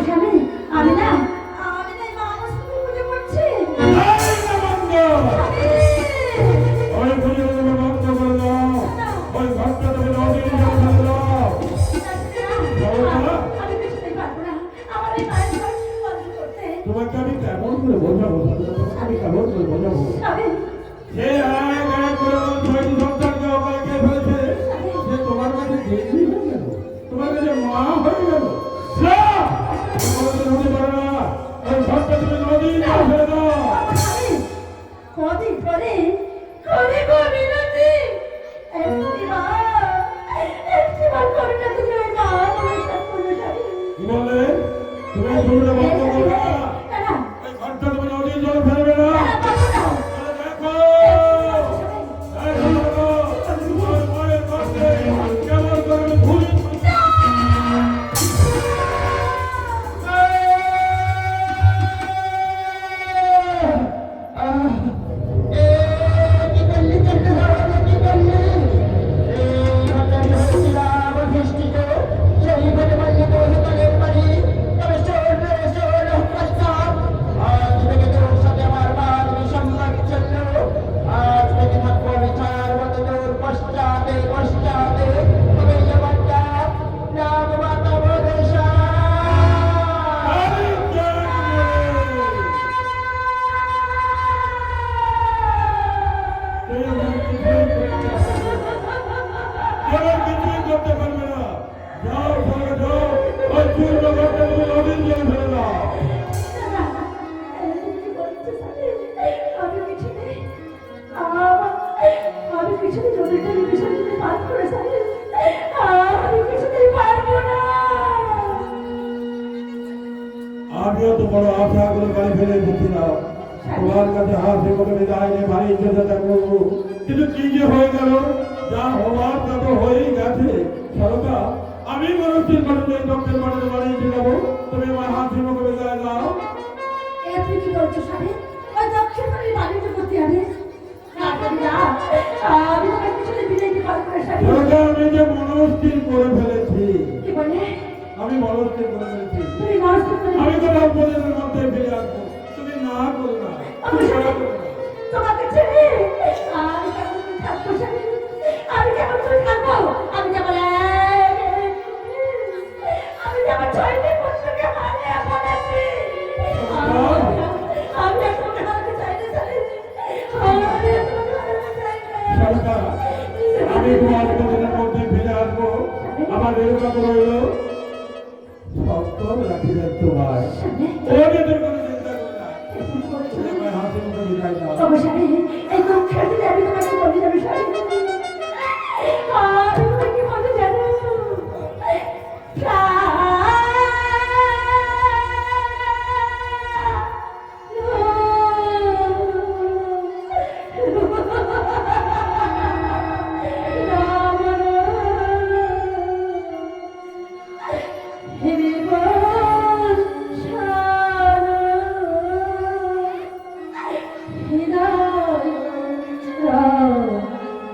স্বামী আমি না মা আমার সাথে পুজো করছি। ওই পুজো তুমি বন্ধ করে দাও। ওই ঘরটা তুমি নদীর জল ফেলে দাও। আমি কিছুতেই পারবো না, আমার এই মায়ের ঘর বন্ধ করতে। তোমাকে আমি কেমন করে বোঝাবো? আমি কেমন করে বোঝাবো? স্বামী সে এক এক করে ছয়টি সন্তানকে অবাইকে ফেলেছে। সে তোমার কাছে দেবী হয়ে গেল, তোমার কাছে মা হয়ে গেল। না, তুমি হতে পারো না। ওই ঘরটা তুমি নদীর জল ফেলে দাও। স্বামী কদিন পরে করে গো মিনতি একটিবার করোনা তুমি ওই মা অনুষ্ঠান করো স্বামী। কি বললে? তুমি শুরুটা বন্ধ করবে না। না ওই ঘরটা তুমি নদীর জল ফেলবে না। পারবো না। তাহলে দেখো, দেখো, তোমার মায়ের গর্ভে কেমন করে আমি ভুলি। করতে পারবে না। যাও চলে যাও, ওই পূর্ণ ঘরটা তুমি নদীর জল ফেলে দাও। আমি কিছুতেই নদীটার বিষয় যদি পাঠ করে থাকি আমি কিছুতেই পারবো না। আমিও তো বড় আশা করে বাড়ি ফেলে এসেছিলাম, তোমার কাছে হাসি করে বিদায় নিয়ে বাড়ি যেতে থাকবো। কিন্তু কি যে হয়ে গেল, যা হওয়ার তা তো হয়েই গেছে। সরকা, আমি মানুষের বাড়িতে দক্ষের বাড়িতে বাড়িতে যাবো, তুমি আমার হাসি মুখে বিদায় দাও। আপনি কি বলছো স্বামী? ওই দক্ষিণ বাড়ির বাণিজ্য করতে হবে আমি তোমার কিছুতে বিদায়কে পার করে স্বামী। সরকা, আমি যে মনস্থির করে ফেলেছি। কি বলে? আমি মনস্থির করে ফেলেছি, তুমি মনস্থির করে আমি তো রূপদের মধ্যে ফিরে আসবো। তুমি না করো না, তুমি দয়া করো না। তোমাকে ছেড়ে আমি কেমন করে থাকবো স্বামী? আমি কেমন করে থাকবো? আমি যেমন আমি যেমন ছয়টি পুত্রকে হারিয়ে ফেলেছি। আমি এখন হারাতে চাই না স্বামী। আমি এখন হারাতে চাই না। সরকার, আমি তোমার দিনের মধ্যে ফিরে আসবো। আমার এরকম রইল সত্য রাখিবেন তোমার। ওকে তোর কোনো চিন্তা করো না, তুমি আমার হাসি মুখে বিদায় দাও। তবে স্বামী এই দুঃখের দিনে আমি তোমাকে বলে যাবে স্বামী। আমি তোমাকে বলে জানো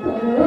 Oh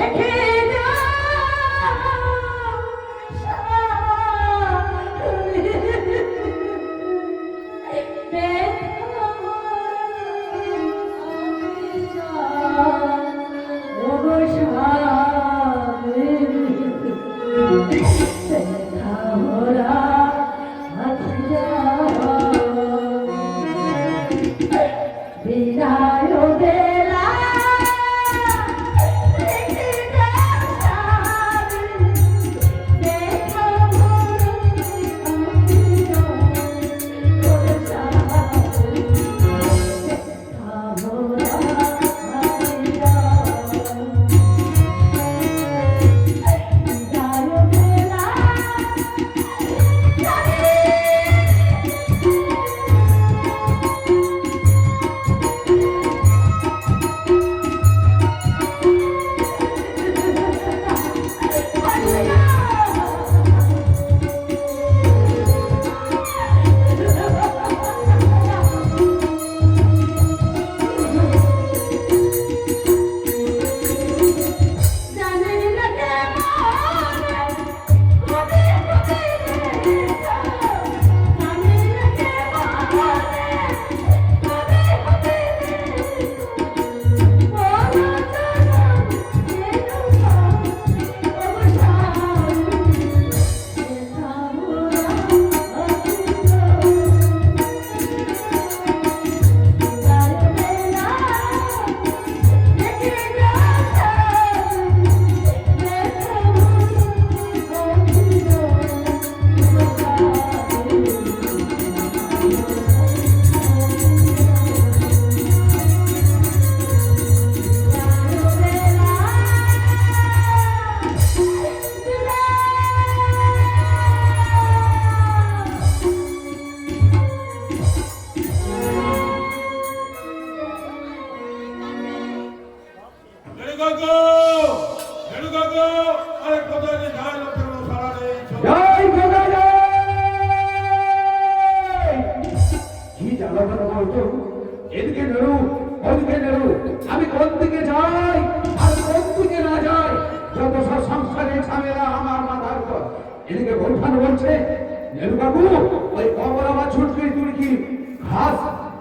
দেখে না এদিকে নেড়ু ওদিকে নেড়ু, আমি কোন দিকে যাই আর কোন দিকে না যাই, যত সব সংসারের ঝামেলা আমার মাথার উপর। এদিকে বৌঠান বলছে, নেড়ু বাবু ওই কবর আমার ছুটকি তুমি কি ঘাস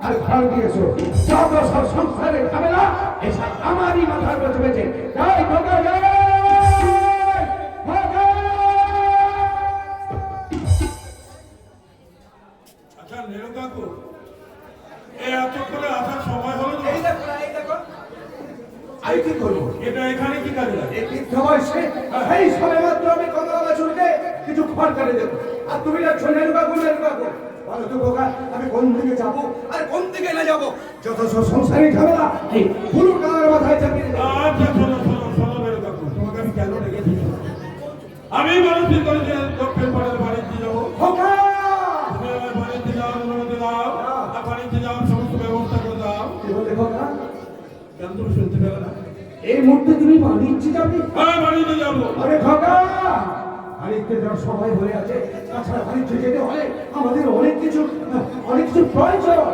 আর ঘর দিয়েছো, যত সব সংসারের ঝামেলা এসব আমারই মাথার উপর চেপেছে। যাই ঢোকা যাই। আচ্ছা নেড়ু কাকু, এই এতক্ষণে আসার সময় হলো তো? আমি কি করবো? এটা এখানে কি কাজে লাগে? এই বৃদ্ধ বয়সে এই সময় মাত্র আমি কমলা বাছুরকে কিছু খড় করে দেবো, আর তুমি যাচ্ছো নেড়ু বাবু নেড়ু বাবু। বলো তো বোকা, আমি কোন দিকে যাবো আর কোন দিকে না যাবো, যত সব সংসারী ঝামেলা এই পুরো কালার মাথায় চাপিয়ে দেবো। আচ্ছা শোনো শোনো শোনো নেড়ু কাকু, তোমাকে আমি কেন ডেকেছি? আমি মানুষই করে যে দক্ষিণ পাড়ার বাড়িতে যাবো। খোকা! তুমি আমার বাড়িতে যাও, অনুমতি দাও, আর বাড়িতে যাওয়ার সমস্ত ব্যবস্থা করে দাও। কি বলে খোকা? কেন তুমি শুনতে পেলে না? এই মুহূর্তে তুমি বাড়িতে যাবে? হ্যাঁ বাড়িতে যাবো। আরে খোকা, বাড়িতে যাওয়ার সময় হয়ে আছে, তাছাড়া বাড়িতে যেতে হলে আমাদের অনেক কিছু প্রয়োজন।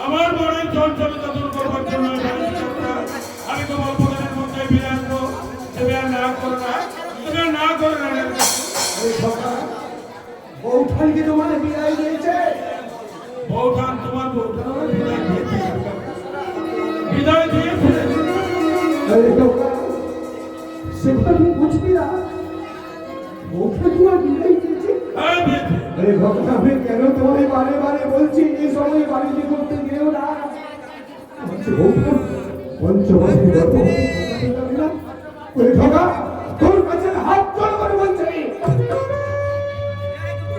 আমার বাড়ির চঞ্চলতা দূর করবার জন্য আমি তো অল্প দিনের মধ্যে ফিরে আসবো। তুমি আর না করো না, তুমি আর না করো না। আরে খোকা, বৌঠানকে তোমার বিদায় দিয়েছে। বৌঠান তোমার বৌঠান আমার বিদায় দিয়েছে। বিদায় দিয়েছে। আরে খোকা, সেটা তুমি বুঝবি না, বৌঠান তোমার বিদায় দিয়েছে। হ্যাঁ দিয়েছে। আরে খোকা, আমি কেন তোমায় বারে বারে বলছি এই সময় বাড়িতে করতে গেও না। বলছি বৌঠান পঞ্চবর্ষী গর্ভবতী খোকা, ওরে খোকা, তোর কাছে হাত জোড় করে বলছি,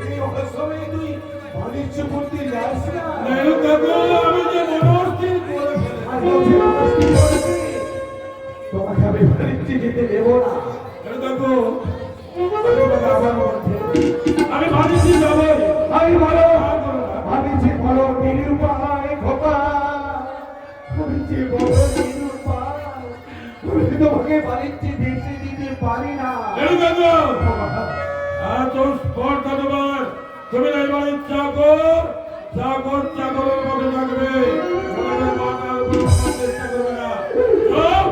এই অসময়ে তুই বাণিজ্য করতে যাস না। নেড়ু কাকু, আমি যে মনস্থির করে ফেলেছি। আর বলছি মনস্থির করেছি, তোমাকে আমি বাণিজ্যে যেতে দেবো না। নেড়ু কাকু, তোমাকে আবার বলছি, আমি বাড়িতে যাবোই। আমি বলো, না করো না। বাণিজ্যে বলো নিরুপায় খোকা, বাণিজ্যে বলো নিরুপায়, আমি তোমাকে বাণিজ্যে যেতে দিতে পারি না। নেড়ু কাকু, এত স্পর্ধা তোমার, তুমি এই বাড়ির চাকর, চাকর চাকরের মতো থাকবে। তোমাদের মাথার উপর চেষ্টা করবে না। যাও,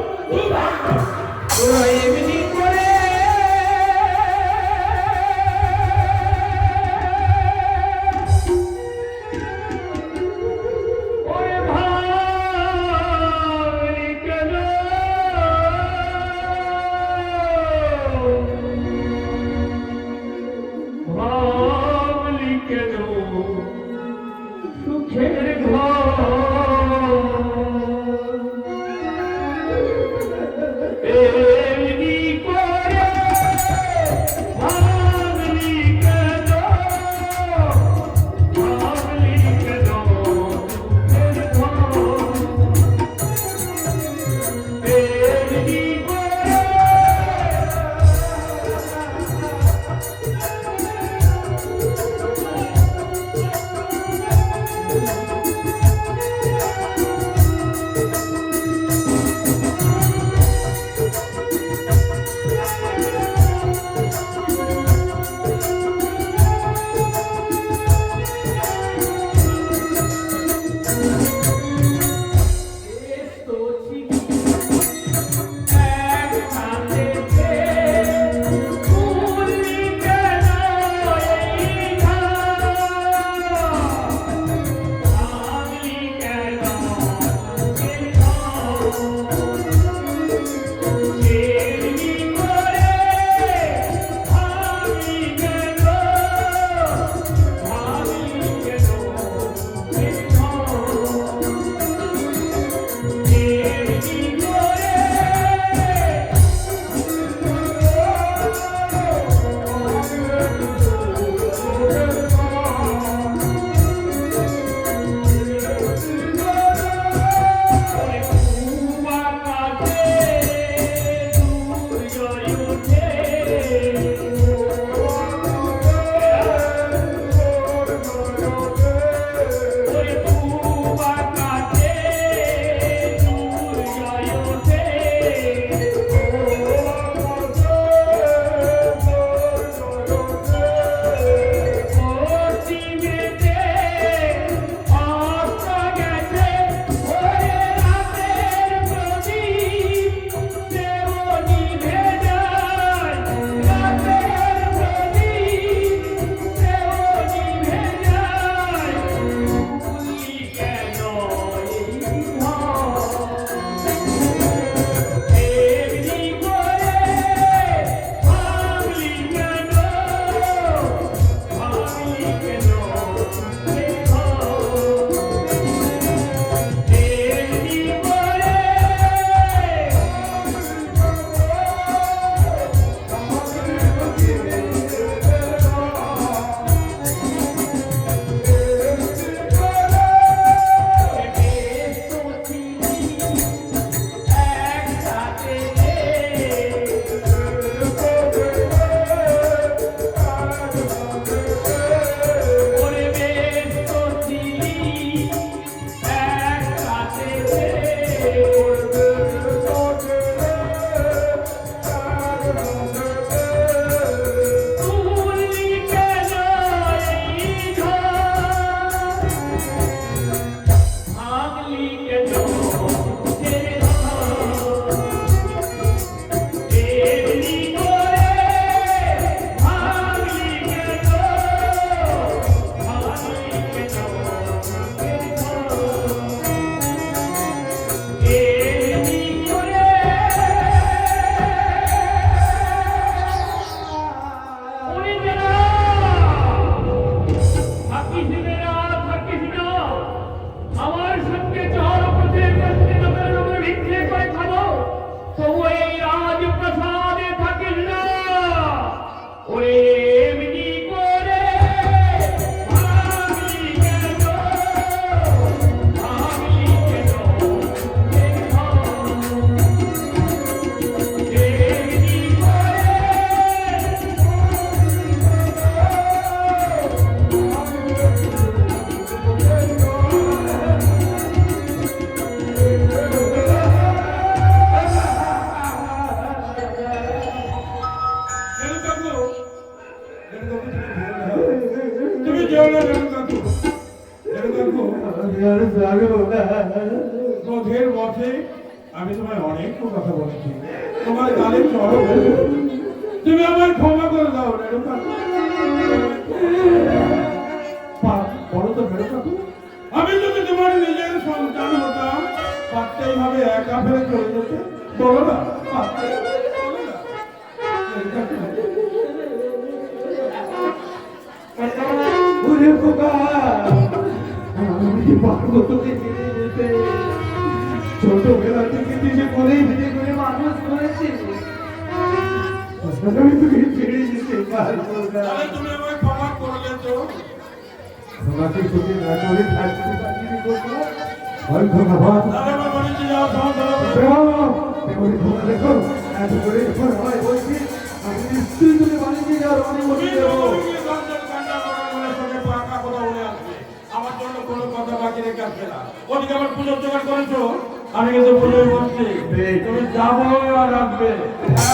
আর জাগো না। ক্রোধের মধ্যে আমি তোমায় অনেক কথা বলেছি, তোমার গালে চড়ো হয়েছে, তুমি আমার ক্ষমা করে দাও রেণুকা। বলো তো রেণুকা, আমি যদি তোমার নিজের সন্তান হতাম পারতে এইভাবে একা ফেলে চলে যেতে? বলো না, পারতে? বলো না। ওরে খোকা, আমি পারবো তোকে ছেড়ে যেতে? ছোটবেলা থেকে নিজে করেই ভিজে করে মানুষ করেছি, আমি তোকে ছেড়ে যেতে পারবো না। তাহলে তুমি আমায় ক্ষমা করলে তো? তোমাকে তোকে না করে থাকতে পারিনি খোকা। ওই খোকা ভাত তাহলে আমার বাড়িতে যাওয়া সমাধান হবে। দেখো এত করে যখন হয় বলছি, আমি নিশ্চয়ই তুমি বাড়িতে যাওয়ার অনেক তুমি বলে তো দেবো। আমাকে গঞ্জাল কান্না করার মনে সঙ্গে পাকা কথা বলে আসবে, আমার জন্য কোনো কথা বাকি রেখে আসবে না। ওদিকে আমার পুজোর জোগাড় করেছো, আমি কিন্তু পুজোয় বসছি, তুমি যাবো আর আসবে,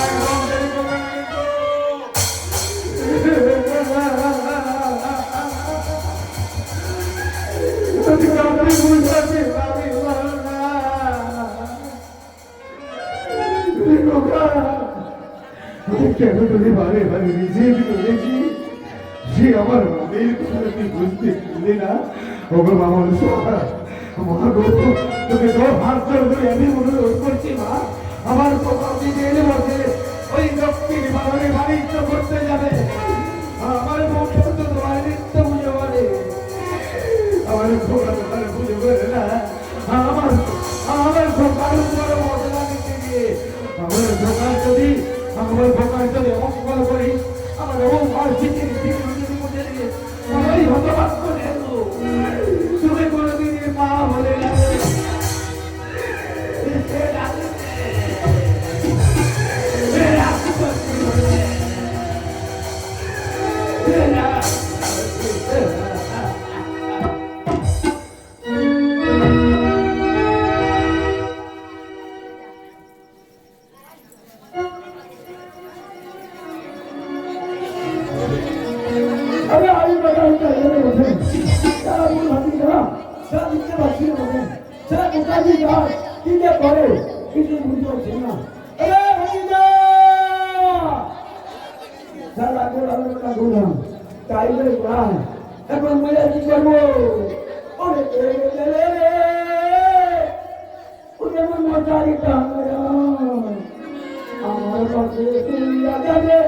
একদম দেরি করবে না কিন্তু। আমি বুঝতে পারি না। আমি কেন তোকে বারে বারে রিজেক্ট করেছি, সে আমার মনের কথা তুই বুঝতে পারলি না। ওগো আমার মা গো, তোকে তো হাত জোর করে আমি অনুরোধ করছি মা, আমার প্রকৃতি জেনে বসে ওই দক্ষিণ বাড়ি বাণিজ্য করতে যাবে। আমার মুখে তো তোমার নিত্য পুজো করে, আমার খোকা তোমার পুজো করে না। আমার খোকার উপর মশলা দিতে গিয়ে আমার খোকার যদি অমঙ্গল করি, আমার অমঙ্গল আমি হতবাক্য নেব। তুমি কোনোদিন মা বলে যাবে अरे आई बता चले बसे सारा बोल भाती ना सारा इतने बच्चे बसे सारा कुत्ता जी जा किने करे किसी मुझे सुना अरे भाती जा सारा गोला टाइगर ब्रांड এখন মজা কি করবো ওরে চলে ওরে মন চারিটা আমার কাছে তুই আগে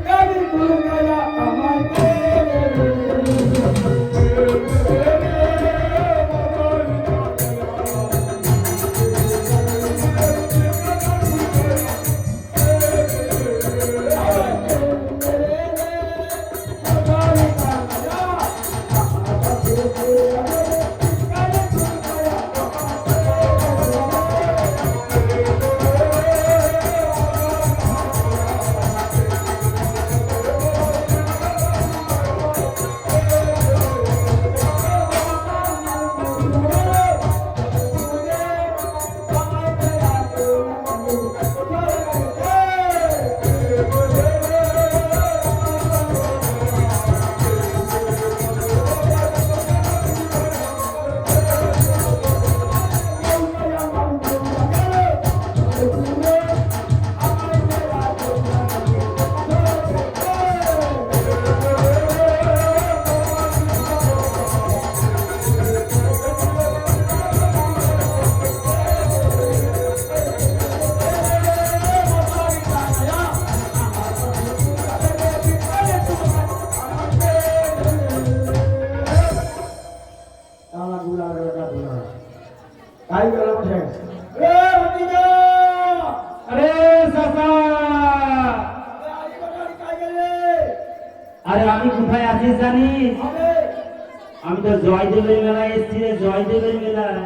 কাজে তুই গয়া আমার আরে আমি কোথায় আছি জানিস? আমি তো জয়দেবের মেলায় এসেছি রে, জয়দেবের মেলায়।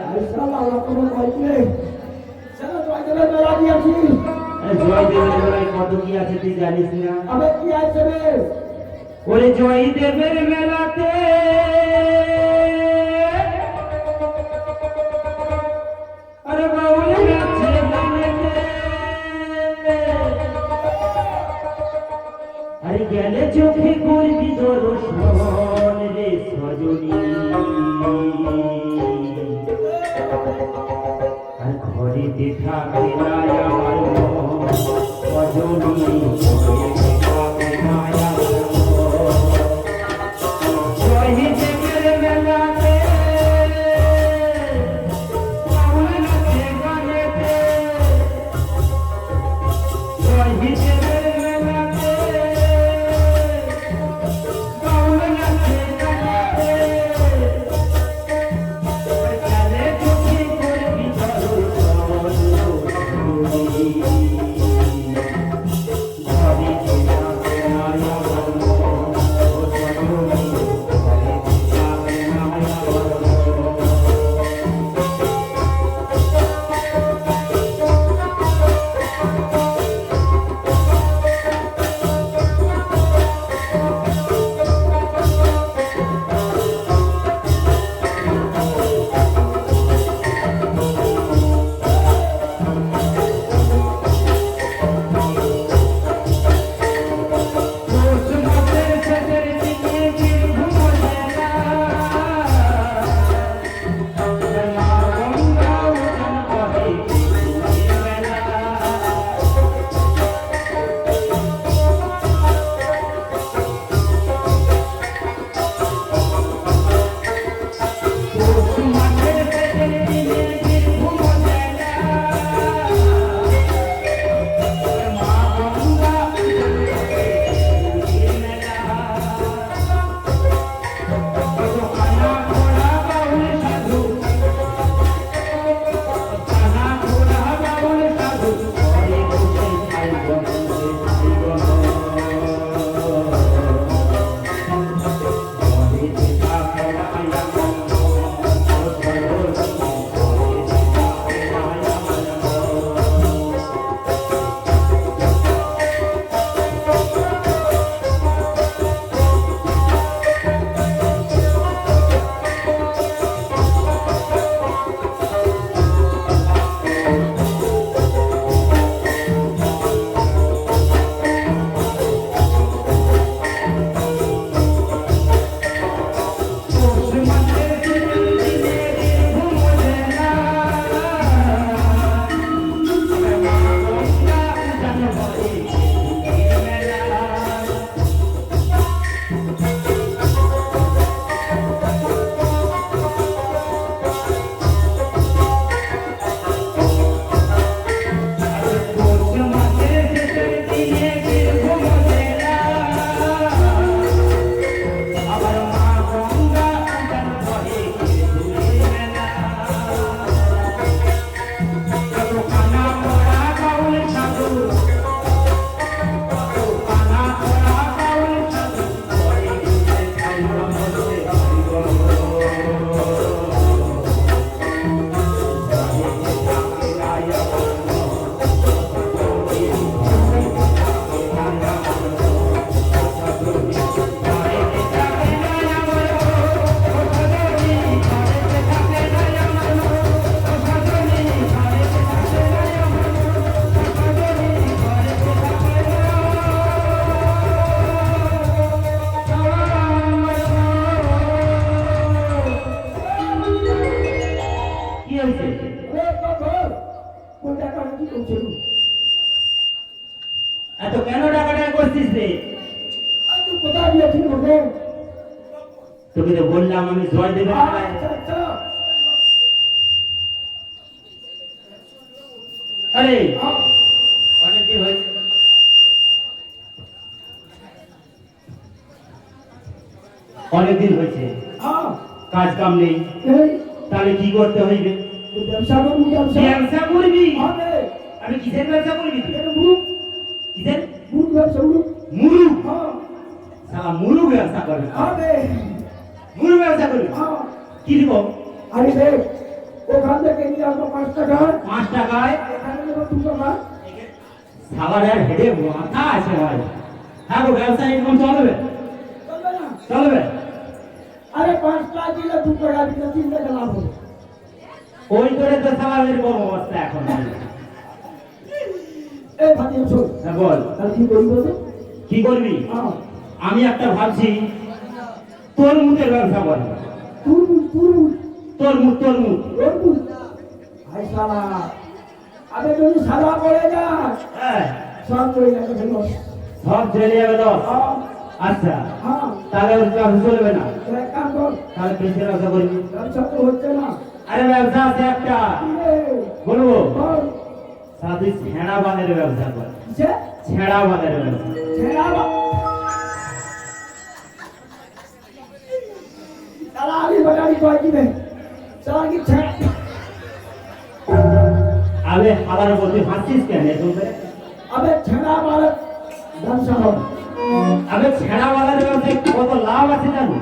জয়দেবের মেলায় কত কি আছে তুই জানিস না? ওরে জয়দেবের মেলাতে আরে বাউল গাছে গানেতে আরে গেলে চোখে করবি দর্শন রে সজনী রহিতে থাকে না আমার মন, রজনী রহিতে থাকে না আমার মন। রহিতে গেলে মেলাতে, বাউল নাচে গানেতে, রহিতে গেলে মেলাতে, বাউল নাচে গানেতে, চলে চোখে করবি ধরো ধরো রহিতে থাকে না আমার মন, রজনী রহিতে থাকে না আমার মন। এত কেন ডাকাডাকি করছিস রে? কোথায় গিয়েছিল বলে? তোকে তো বললাম আমি জয় দেবের মেলায়। আচ্ছা আরে অনেকদিন হয়েছে, অনেকদিন হয়েছে, কাজ কাম নেই, তাহলে কি করতে হইবে? ব্যবসা করবি, ব্যবসা করবি? হবে। আমি কিসের ব্যবসা করবি তুই? এটা মুরুখ, কিসের মুরুখ ব্যবসা, মুরুখ। মুরুখ? হ্যাঁ, সারা মুরুখ ব্যবসা করবে? হবে। মুরুখ ব্যবসা করবি? হ্যাঁ। কি দিব? আরে দেখ, ওখান থেকে নিয়ে আসবো 5 টাকা, 5 টাকায় এখানে দেবো 2 টাকা। সাবারের হেডে মাথা আছে ভাই। হ্যাঁ গো, ব্যবসা এরকম চলবে? চলবে না? চলবে? আরে 5 টাকা দিলে 2 টাকা দিলে 3 টাকা লাভ হবে। ওই করে তো সাবারের বড় অবস্থা এখন। এই ভাতিজা শোন, হ্যাঁ বল, তাহলে কি করবি বলতো? কি করবি? হ্যাঁ, আমি একটা ভাবছি তরমুজের ব্যবসা করব। তুরমুজ, তুরমুজ, তরমুজ, তরমুজ। তরমুজ। ভাই শালা, আবে যদি সাদা পড়ে যায় হ্যাঁ সব চলে যাবে ফেলো সব চলে যাবে তো হ্যাঁ আচ্ছা হ্যাঁ তাহলে ওর ব্যবসা চলবে না তো এক কাম কর তাহলে পেশির ব্যবসা করবি ব্যবসা তো হচ্ছে না আরে ব্যবসা আছে একটা কিরে? বলবো বল, সারা তুই ছেঁড়া বাঁধের ব্যবসা কর কিসে? ছেঁড়া বাঁধের ব্যবসা ছেঁড়া তারা আগে বাজারি কয় দিবে তারা কি ছেঁড়া আবে হালার বলতে হাসছিস কেন এরকম করে আবে ছেঁড়া মার ব্যবসা হবে আবে ছেঁড়া বাঁধের ব্যবসায় কত লাভ আছে জানো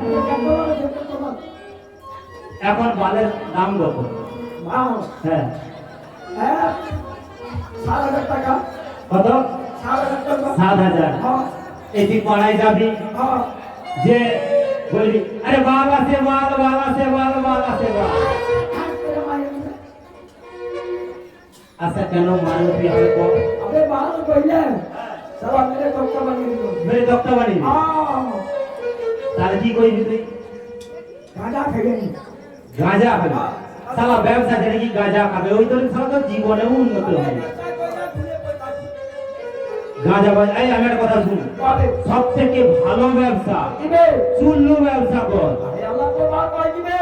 এখন বালের দাম কত হ্যাঁ 7,000 টাকা কত 7,000 টাকা 7,000 হ্যাঁ এটি পাড়ায় যাবি হ্যাঁ যে বলবি আরে বাল আছে বাল বাল আছে বাল বাল আছে বাল আচ্ছা কেন মানুষ হবে কম আবে বাল কইলে সারা মেরে কষ্ট বানিয়ে দিল মেরে দক্তা বানি তাহলে কি করবি তুই গাঁজা খেয়ে নি গাঁজা খাবে সালা ব্যবসা করে কি গাঁজা খাবে ওই তোর সালা তো জীবনে উন্নতি হবে গাঁজা বাজ এই আমি একটা কথা শুন সব থেকে ভালো ব্যবসা দিবে চুল্লু ব্যবসা কর আরে আল্লাহ তো বাল কই দিবে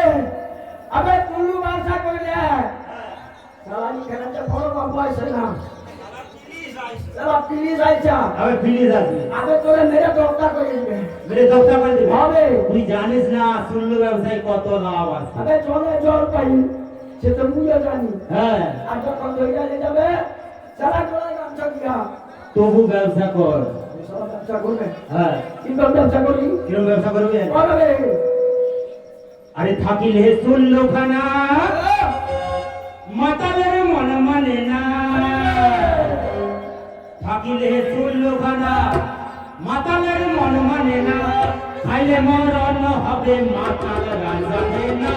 আবে তুলু ব্যবসা কইলে সারা নি খেলাতে বড় বাবু আছে না সারা প্লিজ আইছা আবে ফিরিস আসবি আবে তোরে মেরে দরকার করে দিবে মেরে দক্তা বানি দিবি হবে তুই জানিস না চুল্লু ব্যবসায় কত লাভ আছে আবে চলে জল পাই সে তো মুইও জানি হ্যাঁ আর যখন ধরে নিয়ে যাবে সারা চলে গামছা দিয়া তবু ব্যবসা কর সারা ব্যবসা করবে হ্যাঁ কিন্তু ব্যবসা করবি কিরম ব্যবসা করবি করবে আরে থাকিলে চুল্লু খানা মাতালের মন মানে না থাকিলে চুল্লু খানা মাতালের মন মানে না খাইলে মরণ হবে মাতাল রাজাবে না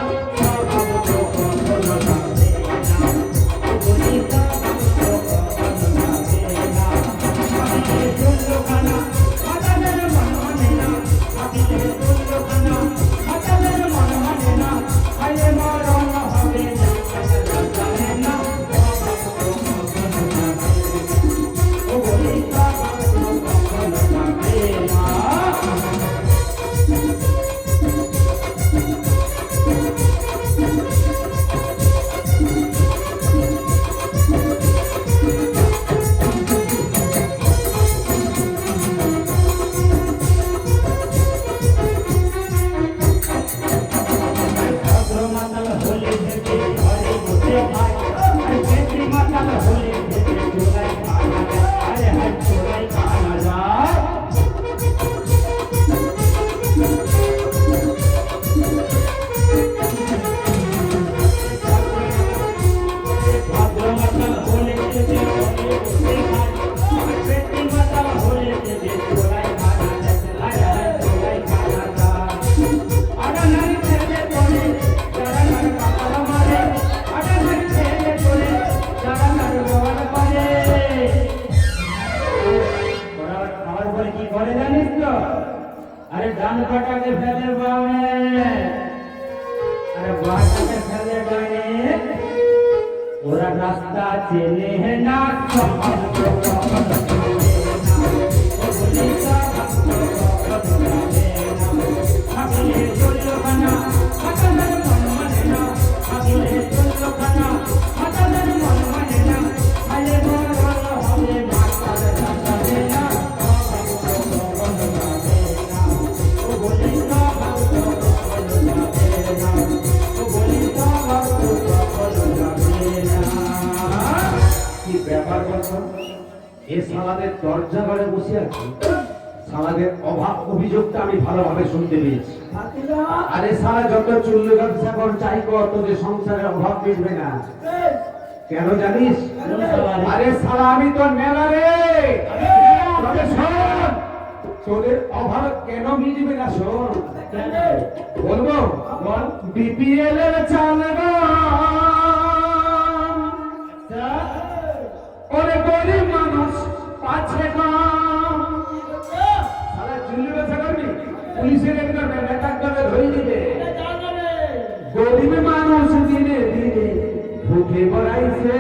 अरे डान पटाके फैले बामे अरे बाटाके फैले गाने ओरा रास्ता चले है ना সালাদের দরজা ঘরে বসে আছি সালাদের অভাব অভিযোগটা আমি ভালোভাবে শুনতে পেয়েছি আরে সালা যত চুল্লু ব্যবসা কর চাই কর তোদের সংসারের অভাব মিটবে না কেন জানিস আরে সালা আমি তোর মেলা রে তবে শোন তোদের অভাব কেন মিটবে না শোন বলবো বল বিপিএল এর চাল ওরে গরিব মানুষ পাচ্ছে না সারা চুল্লু ব্যবসা করবি পুলিশের একটা নেতা করে ধরে দিবে গরিব মানুষ দিনে দিনে ভুকে বেড়াইছে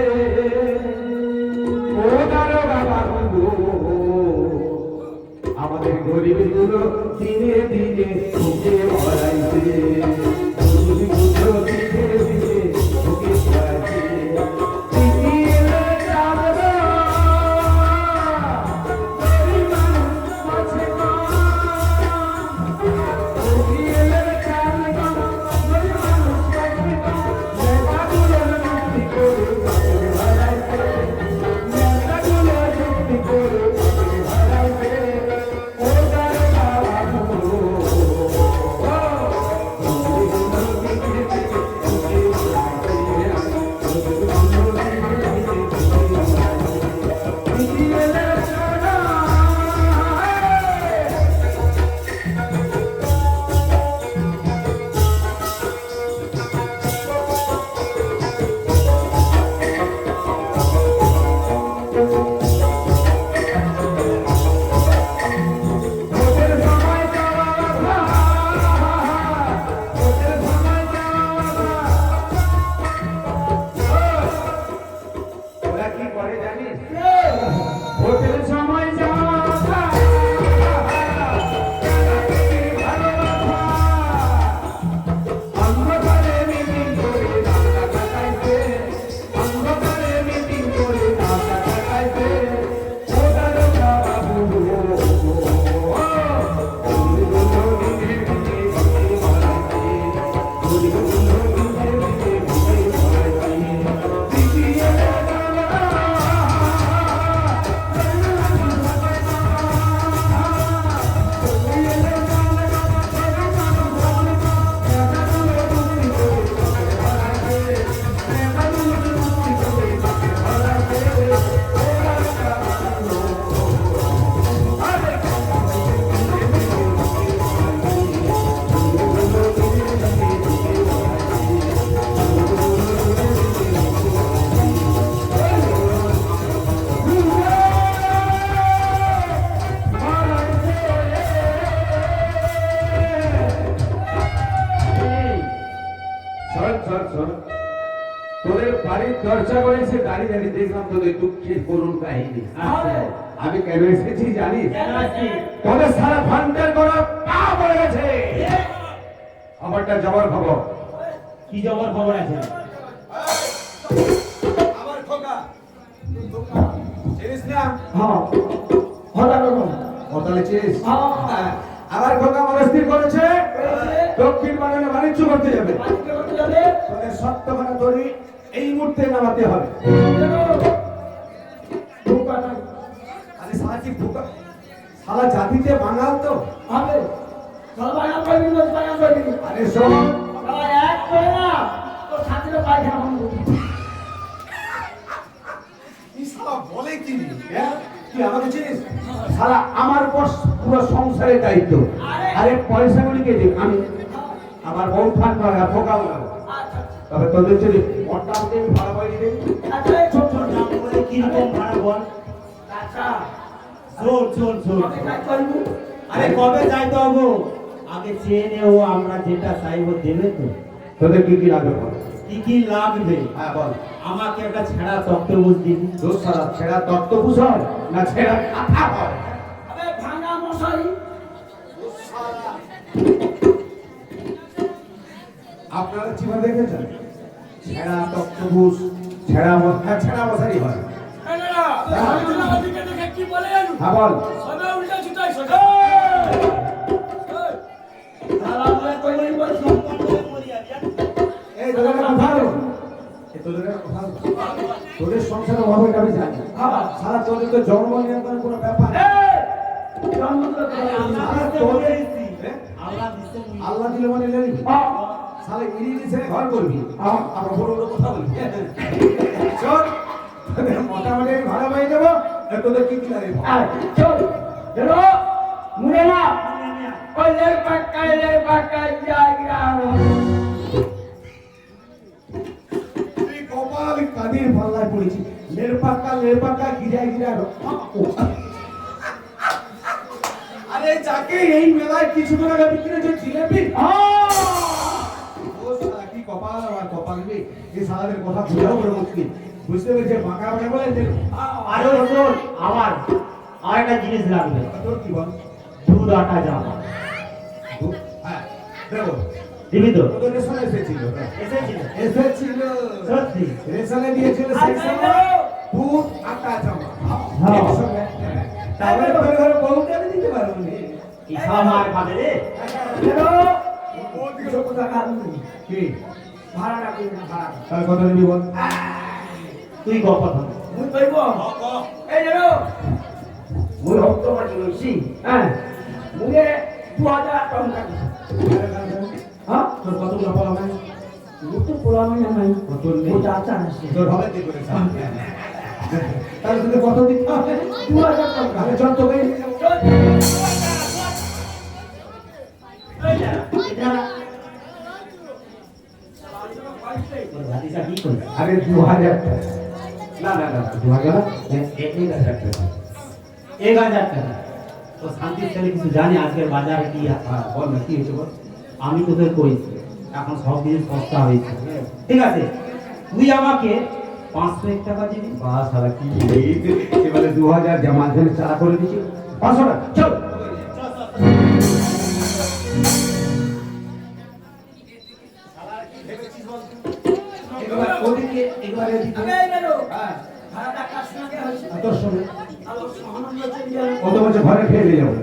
চর্চা করে এসে দাঁড়িয়ে দাঁড়িয়ে দেখলাম তোদের দুঃখের করুণ কাহিনী। আচ্ছা। আমি কেন এসেছি জানিস? কেন আসছিস? তোদের সারা ভান্ডার করা পা পড়ে গেছে। খবরটা জবর খবর। কি জবর খবর আছে? আমার খোকা চিনিস না? হ্যাঁ হঠাৎ রকম তাহলে চিনিস? হ্যাঁ আমার খোকা মনস্থির করেছে করেছে। দক্ষিণ বাগানে বাণিজ্য করতে যাবে। বাড়িতে করতে যাবে তোদের সত্যখানা তৈরি এই মুহূর্তে নামাতে হবে। ঢোকাটা আরে সারা কি ভুকা সারা জাতিতে বাঙাল তো। হবে সবাই করবি বাগান করবি আরে শোন, সবাই এক করে না তোর ছাত্রীরা পায়খানা বন্ধ এই শালা বলে কি? হ্যাঁ? তুই আমাকে চিনিস? শালা আমার উপর পুরো সংসারের দায়িত্ব। আরে পয়সাগুলিকে দিক আমি আমার বউ থাকবে আর ফোকা বানাবো। আচ্ছা তবে তোদের যদি মোটামুটি আমি ভাড়া পাই দিবি। আচ্ছা এই ছোট ছোট নাম বলে কিরকম ভাড়া বল? আচ্ছা শোন। আমি কাজ করবো আরে কবে যাইতে হবো? আগে চেয়ে নেও, আমরা যেটা চাইবো দেবে তো। তোদের কি কি লাগবে বল? কি কি লাগবে? হ্যাঁ বল। আমাকে একটা ছেঁড়া তক্তপোষ দিবি। দোষ সারা ছেঁড়া তত্ত্বপুষ হয় না ছেঁড়া কাঁথা হয়? আবে ভাঙা মশারি আপনারা চিবা দেখেছেন? ছেঁড়া তত্ত্বপুষ ছেঁড়া ছেঁড়া মশারি হয়। কি বলেন হ্যাঁ বল। সবে উল্টা ছুটাই সবে সারা বলে কইলেই বলছো এই তোদের কথা হলো এই তোদের কথা হলো তোদের সংসারের অভাবে আমি জানি। সারা তোদের তো জন্ম নিয়ন্ত্রণের কোনো ব্যাপার নেই। সারা তোদের আল্লাহ দিলে মানে লেনি সালে ইরিনি ছেড়ে ঘর করবি আমরা বড় বড় কথা বলি। চল তোদের মোটামুটি আমি ভাড়া পাই দেবো। তোদের কি কি লাগে চল চলো মুড়ে না কইলের পাক্কা জায়গা তুই কপাল কাদির পাল্লায় পড়েছি। লেরপাক্কা গিরা আরে যাকে এই মেলায় কিছু টাকা বিক্রি হচ্ছে জিলেপি। ও শালা কি কপাল আমার কপাল রে। এই শালাদের কথা বোঝাও বড় মুশকিল। বুঝতে পেরেছে বাঁকা বাঁকা বলে যে আরে শোন, আমার আরেকটা জিনিস লাগবে। তোর কি বল? দুধ আটা জামা হ্যাঁ দেখো দিবি তো? তোদের রেশনে এসেছিল এসেছিল সত্যি? রেশনে দিয়েছিল সেই সময় দুধ আটা জামা। হ্যাঁ। একসঙ্গে। তাহলে তোর ঘরে বউকে আমি দিতে পারবো না। কি খামার খাবে রে? কি ভাড়া রাখবি না ভাড়া তার কথা দিবি বল। তুই গপ কথা মুই কইব এই জানো মুই হক্ত মাটি লইছি হ্যাঁ মুগে 2000 টাকা হ্যাঁ তোর কতগুলো পালা মানে মুই তো পোলামে না নাই কত নেই? ও চাচা আছে তোর হবে কি করে তাহলে তোদের কত দিতে হবে? 2000 টাকা আরে চল তোকে ভাতিজা কি করছে? আরে 2000 টাকা না 2000 না 1000 টাকা। 1000 টাকা। তো শান্তির ছেলে কিছু জানি আজকের বাজারে কি আছে? হ্যাঁ বল না কি হয়েছে বল। আমি তোদের কইছি এখন সব জিনিস সস্তা হয়েছে, ঠিক আছে? তুই আমাকে 501 টাকা দিবি। বাস সালা কি এবারে 2000 জামা ধরে চালা করে দিছি 500 টাকা চল। এবার ওদিকে এবারে এদিকে আবে এই জানো হ্যাঁ ভাড়াটা কার সঙ্গে হইছে তোর সঙ্গে আলো সহানুভূতি চলে যাবে কত বছর ঘরে খেয়ে নিয়ে যাবো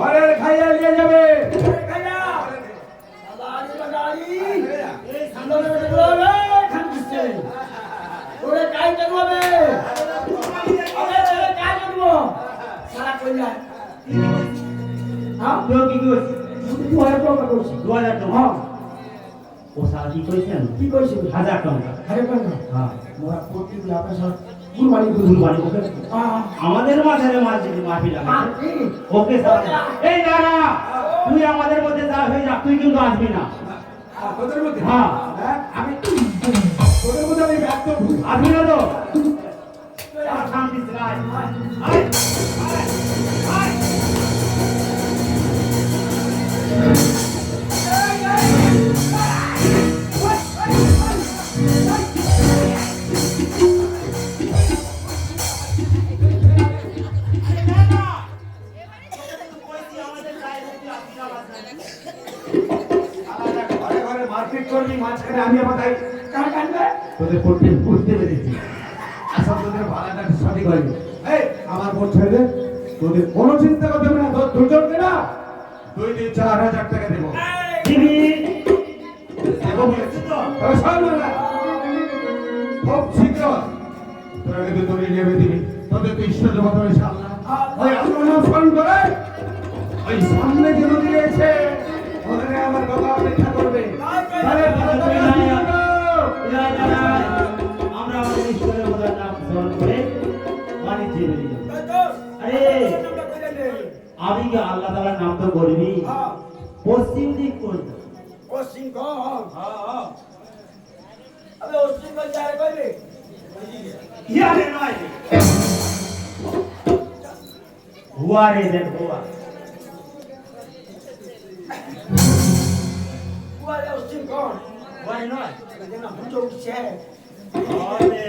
ঘরে খাইয়া নিয়ে যাবে। খাইয়া আলাদি বাজারি এই সান্দরে দেখলো রে খান দিচ্ছে ওরে কাই করবে আরে ছেলে কাই করব সারা কই যায় হ্যাঁ তুই কি করছিস? 2000 টাকা করছি 2000 টাকা। হ্যাঁ ও সারা কি কইছেন? কি কইছিস 1000 টাকা। আরে কোন হ্যাঁ, মোরা কোটি দিয়া পয়সা কুরবানি কুরবানি ওকে হ্যাঁ আমাদের মাঝে মাফি লাগে। মাটি ওকে স্যার। এই দাঁড়া, তুই আমাদের মধ্যে যা হয়ে যা, তুই কিন্তু আসবি না। তোদের মধ্যে হ্যাঁ। আমি তোদের মধ্যে আমি একদম আসবি না তো? আর শান্তি চাই। আয়, আয়, আয়। গেলে আমি আমার দায়ী। কার কানবে তোদের করতে বুঝতে পেরেছি। আসল তোদের ভাড়াটা সঠিক হয়নি। এই আমার বোন ছেড়ে দে। তোদের কোনো চিন্তা করতে হবে না। তোর দুজনকে না 2-4 হাজার টাকা দেবো। দিবি দেবো বলেছি তো। তবে শোন না, খুব শীঘ্র তোরা কিন্তু তোরে নেবে দিবি। তোদের তো ইষ্ট দেবতা ইনশাআল্লাহ। ওই আল্লাহ ফোন করে ওই সামনে যে নদী রয়েছে ওখানে আমার বাবা অপেক্ষা করবে। তাহলে ভালো করে আমরা আমাদের ঈশ্বরের খোদার নাম স্মরণ করে বাণিজ্যে বেরিয়ে যাবো। আরে আমি কি আল্লাহ তাআলার নাম তো করবি, পশ্চিম দিক করব। পশ্চিম কোণ আবে পশ্চিম কোণ যায় কইবে ইয়ারে নয় হুয়ারে দেন হুয়া কুয়ারে পশ্চিম কোণ হুয়ারে নয় না বুঝো উঠছে আরে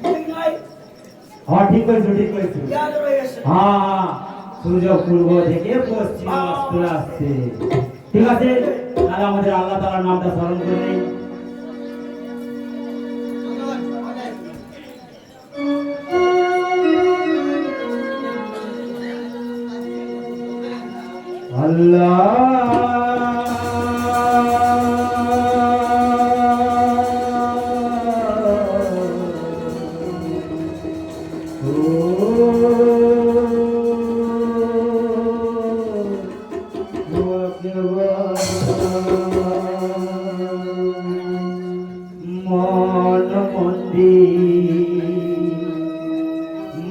ঠিক নয় হ্যাঁ ঠিক কইছো ঠিক কইছো। ইয়াদ রয়ে গেছে হ্যাঁ সূর্য পূর্ব থেকে পশ্চিম অস্ত আসছে। ঠিক আছে, তাহলে আমাদের আল্লাহ তাআলার নামটা স্মরণ করে নেই।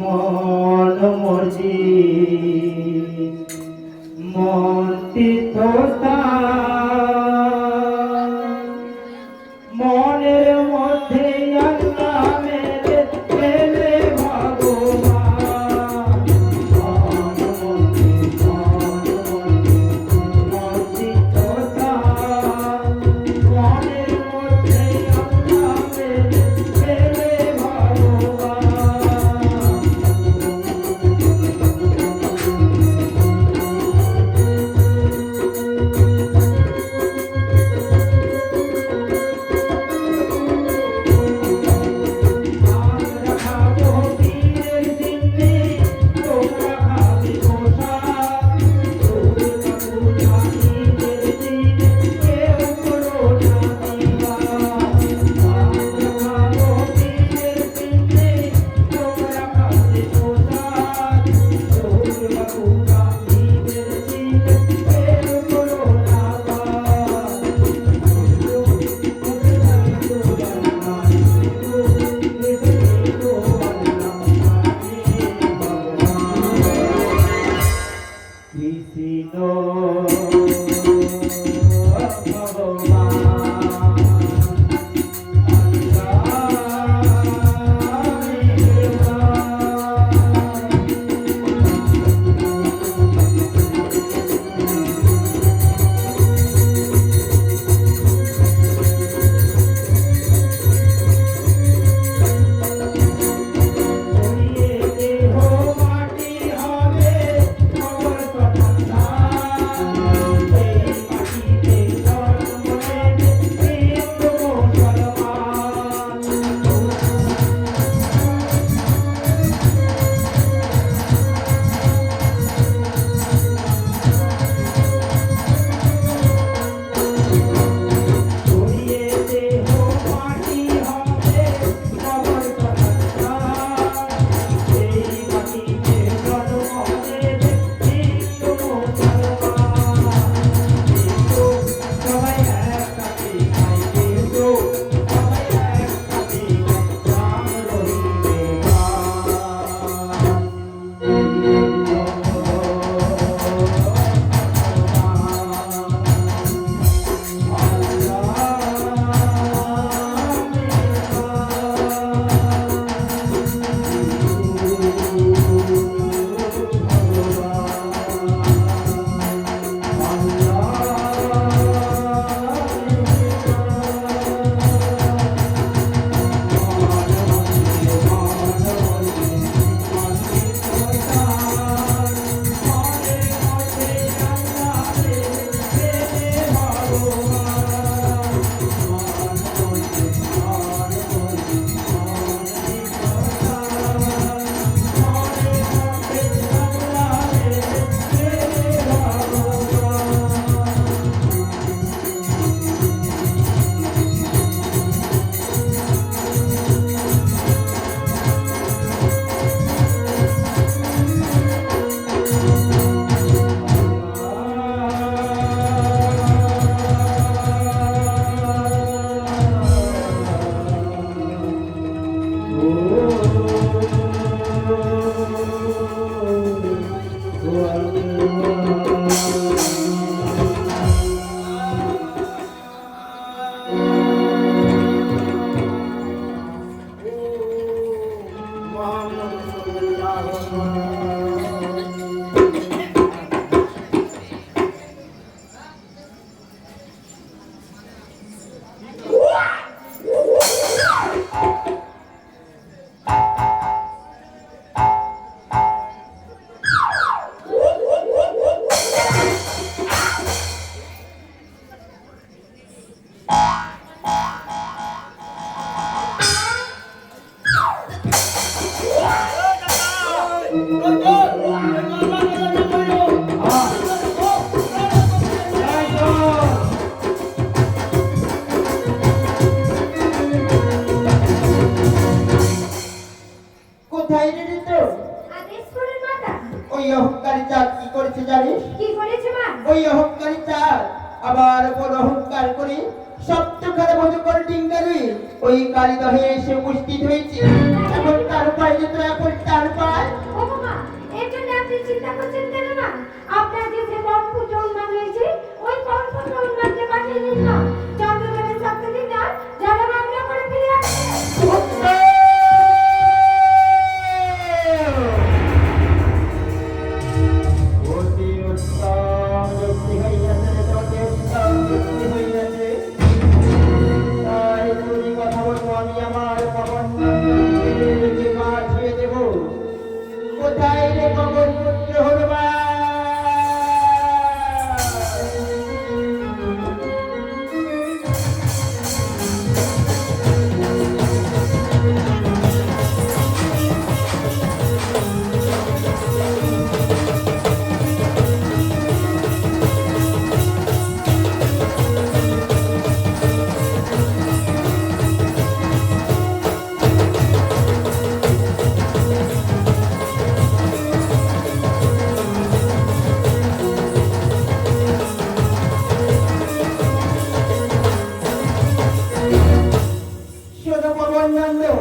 মন মর্জি মন্তি তোতা মনের মধ্যে আল্লাহ মেরে মেরে ভগবান মন্তি তোতা মনের মধ্যে আল্লাহ মেরে মেরে ভগবান কোথায় রে তো আদেশ করেন মাতা। ওই অহংকারী চাঁদ কি করেছে জানিস? কি করেছে মা? ওই অহংকারী চাঁদ আবার বড় অহংকার করে সপ্তখানে মতো করে ডিঙ্গালি ওই কালীদহে এসে উপস্থিত হয়েছে। এখন তার উপায় যে তো এখন তার উপায় ও মা, এর জন্য আপনি চিন্তা করছেন কেন মা? আপনার যে পরমপুত্র উন্মাদ রয়েছে, ওই পরমপুত্র উন্মাদকে পাঠিয়ে দিন না। চন্দ্রদেবের শক্তি দিন না, যেন মামলা করে ফিরে আসে। অতি উত্তম যুক্তি হইয়াছে রে, অতি উত্তম যুক্তি হইয়াছে। তাই তুমি কথা বলো, আমি আমার পবন নন্দনকে পাঠিয়ে দেব। কোথায় রে পবন পুত্র হনুমান? শোনো পবন নন্দন,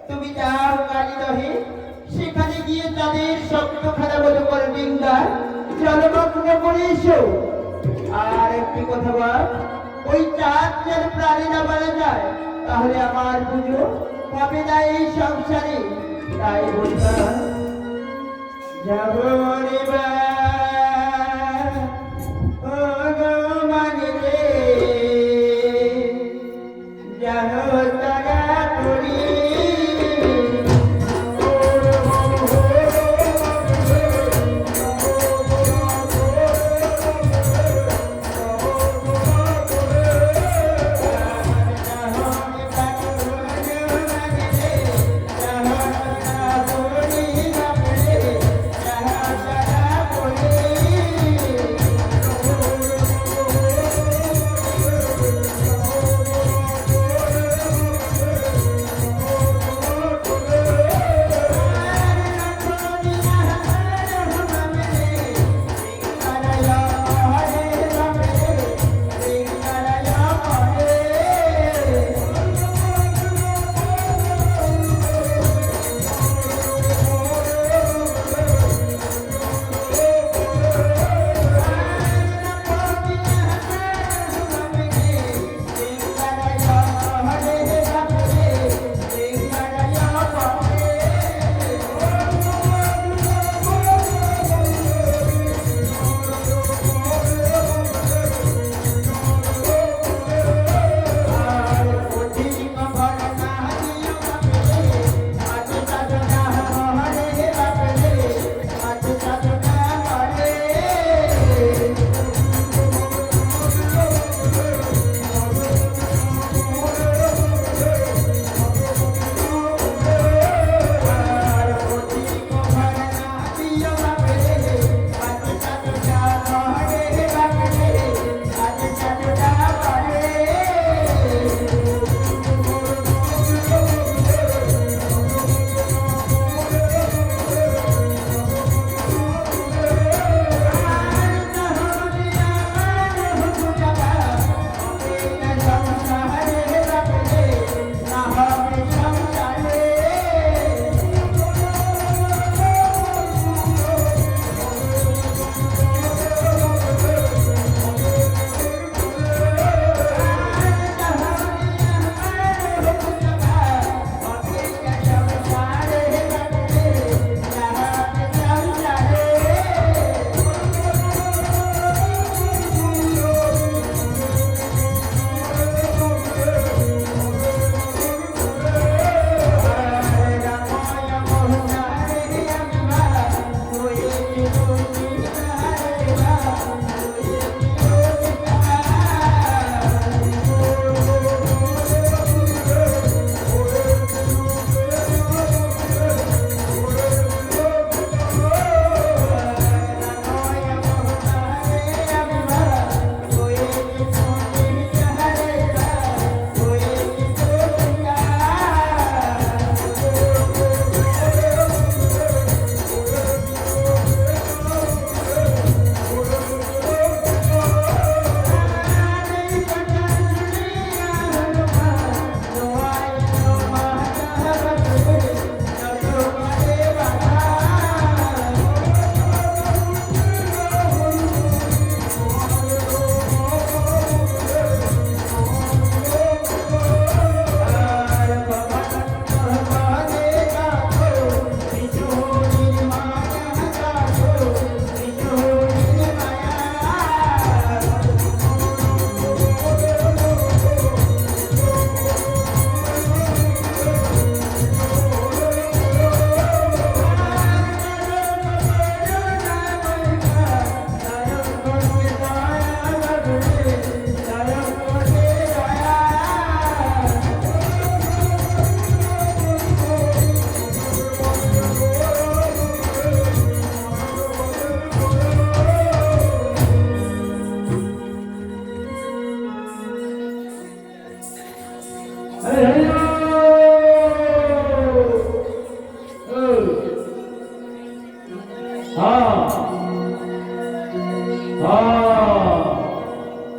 তুমি যাও কালীদহে, সেখানে গিয়ে তাদের সপ্তখানা মতো করে ডিঙ্গা জলমগ্ন করে এসো। আর একটি কথা বল, ওই চাঁদ যেন প্রাণী না মারা যায়, তাহলে আমার পুজো হবে না এই সংসারে। তাই বললাম যাব রে বা, ও গো মানে রে, জানো তারা করি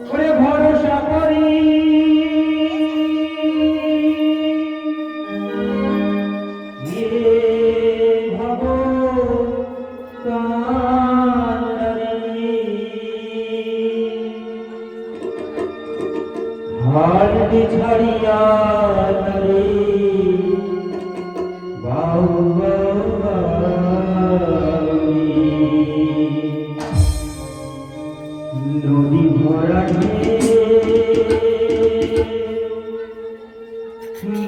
ওরে ভরসা করি ছাড়িয়া রে নদী ভরা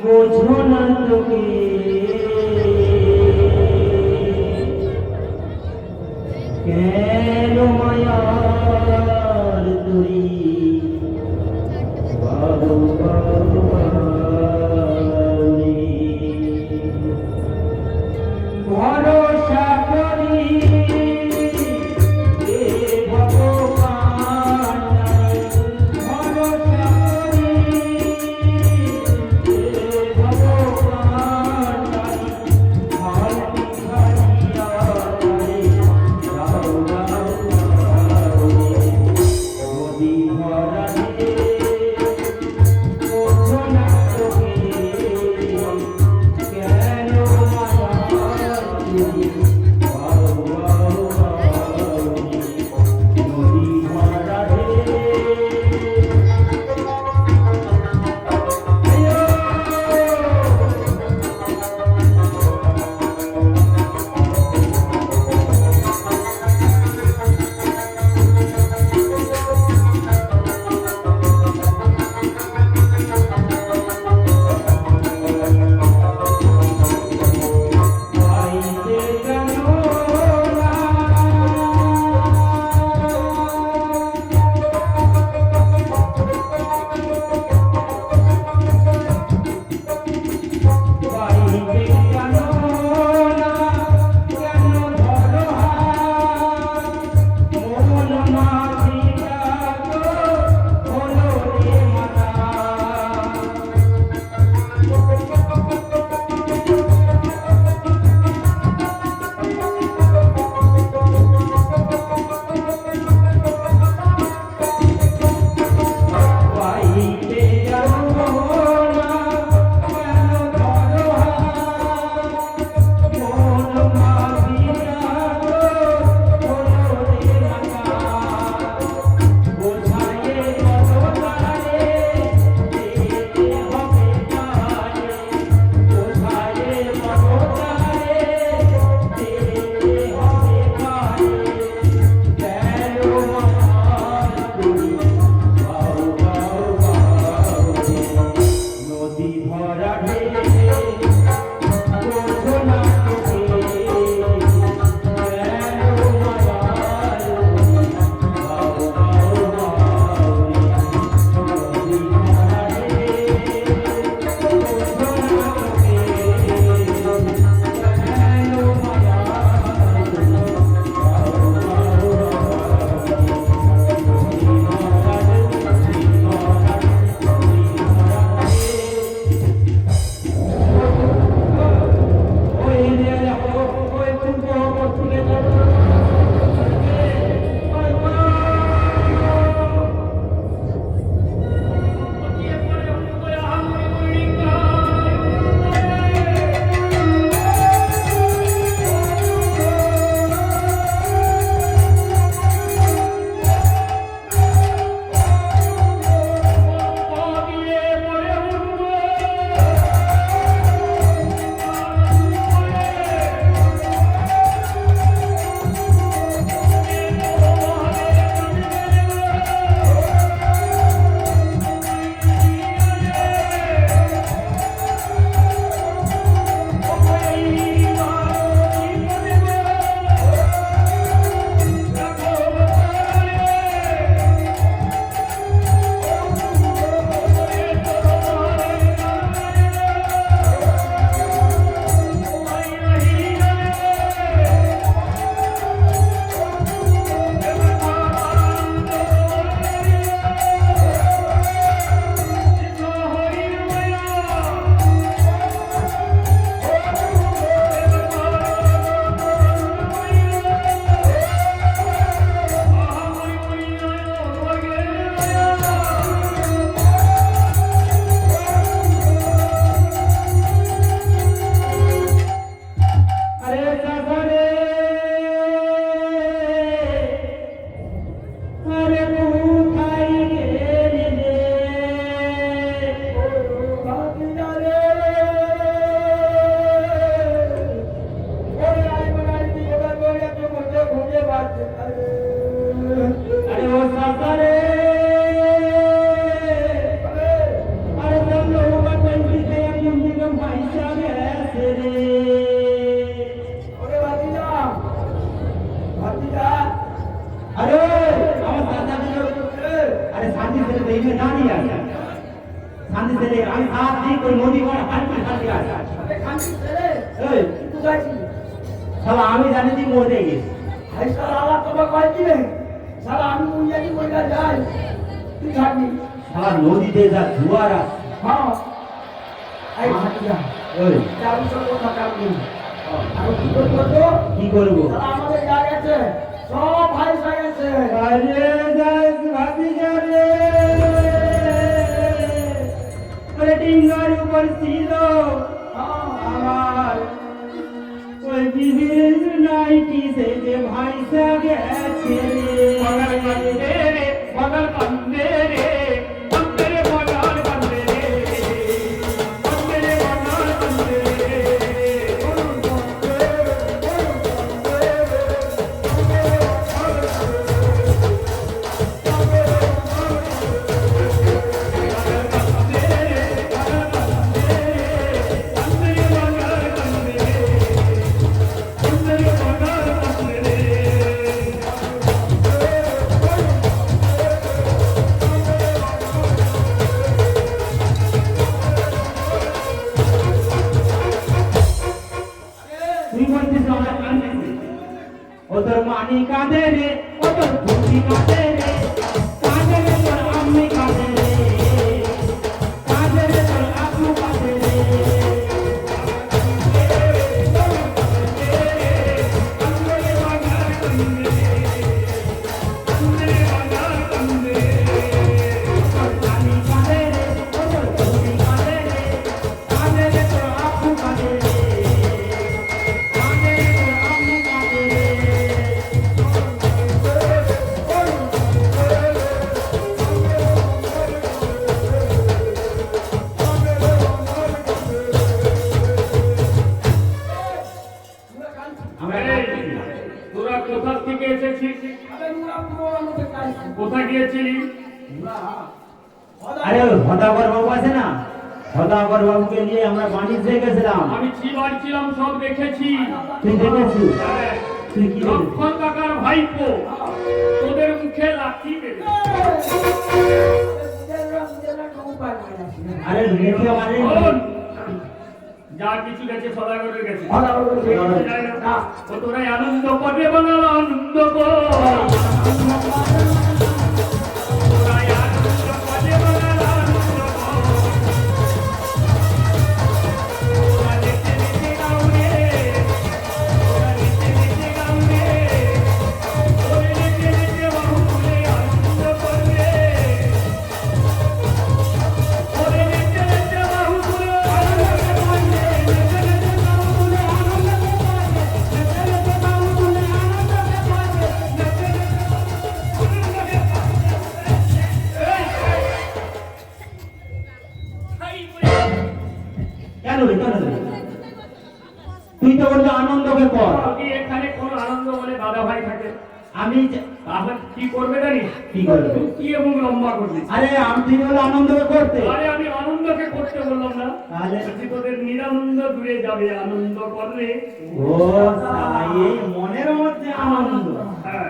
বোঝো না তোকে কেন মায়ার তুই ভরসা করি হে ভগবান ভরসা করি হে ভগবান হালতি ছাড়িয়া রে যাও নদী ভরা রে খান্তি ছেলে আমি হাত দিয়ে ওই নদী করে খান্তি খান্তি আসি আরে খান্তি ছেলে এই কিন্তু যাইছি শালা আমি জানি তুই মরে গেছিস ভাই সারা আল্লাহ তোমার কয় দিবে সারা আমি মুইয়ানি মইলা যাই তুই থাকবি শালা নদীতে যা জোয়ার আছে হ্যাঁ এই হাঁটি যা ওই যাবি সব কথা কামনি আর কি করবো তো কি করবো সারা আমাদের যা গেছে সব ভাই সাই গেছে আরে যাই ভাবি যাবে ওরে ডিঙ্গার উপর ছিল আমার ওই বিবির নাইটি সে যে ভাই সা গেছে বগল বন্দে রে বগল বন্দে রে বন্দে রে বগল বন্দে রে বন্দে রে বগল বন্দে রে তুই বলছিস আমরা কাঁদতেছি ও তোর মানি কাঁদে রে ও তোর বুদ্ধি কাঁদে রে কাঁদে রে তোর আম্মি কাঁদে রে কাঁদে রে তোর আপু কাঁদে রে তোর মানি কাঁদে রে ও তোর বুদ্ধি কাঁদে রে কাঁদে রে তোর আপু কাঁদে রে কাঁদে রে তোর আম্মি কাঁদে রে আমরা কাঁদতেছি তোরা কোথা থেকে এসেছিস আরে মুরা পুরো আমাদের কাইছি কোথা গিয়েছিলি আরে ওই হদাগর বাবু আছে না হদাগর বাবুকে নিয়ে আমরা বাণিজ্যে গেছিলাম আমি চিবার ছিলাম সব দেখেছি তুই দেখেছিস হ্যাঁ, তুই কি দেখেছিস? লক্ষণ কাকার ভাইপো তোদের মুখে লাঠি মেরে আরে দেখি মানে শোন, যা কিছু গেছে সদাগরের গেছে ও তোরাই আনন্দ করবে বাংলা আনন্দ কর তোরাই আনন্দ করবে বাংলা আনন্দ কর তোরা নেচে নেচে গাও রে তোরা নেচে নেচে গাও রে তোরে নেচে নেচে বাহু তুলে আনন্দ করবে তোরে নেচে নেচে বাহু তুলে আনন্দ করবে নেচে নেচে বাহু তুলে আনন্দ করবে নেচে নেচে বাহু তুলে আনন্দ করবে নেচে নেচে কেন রে কেন রে তুই তো বললি আনন্দকে কর কি এখানে কোন আনন্দ বলে দাদা ভাই থাকে আমি যে- তাহলে কি করবে জানিস কি করবে? কি এবং লম্বা করছিস আরে আমি তুই বলে আনন্দকে করতে আরে আমি আনন্দকে করতে বললাম না তাহলে? বলছি তোদের নিরানন্দ দূরে যাবে আনন্দ করবে ও শালা, এই মনের মধ্যে আনন্দ হ্যাঁ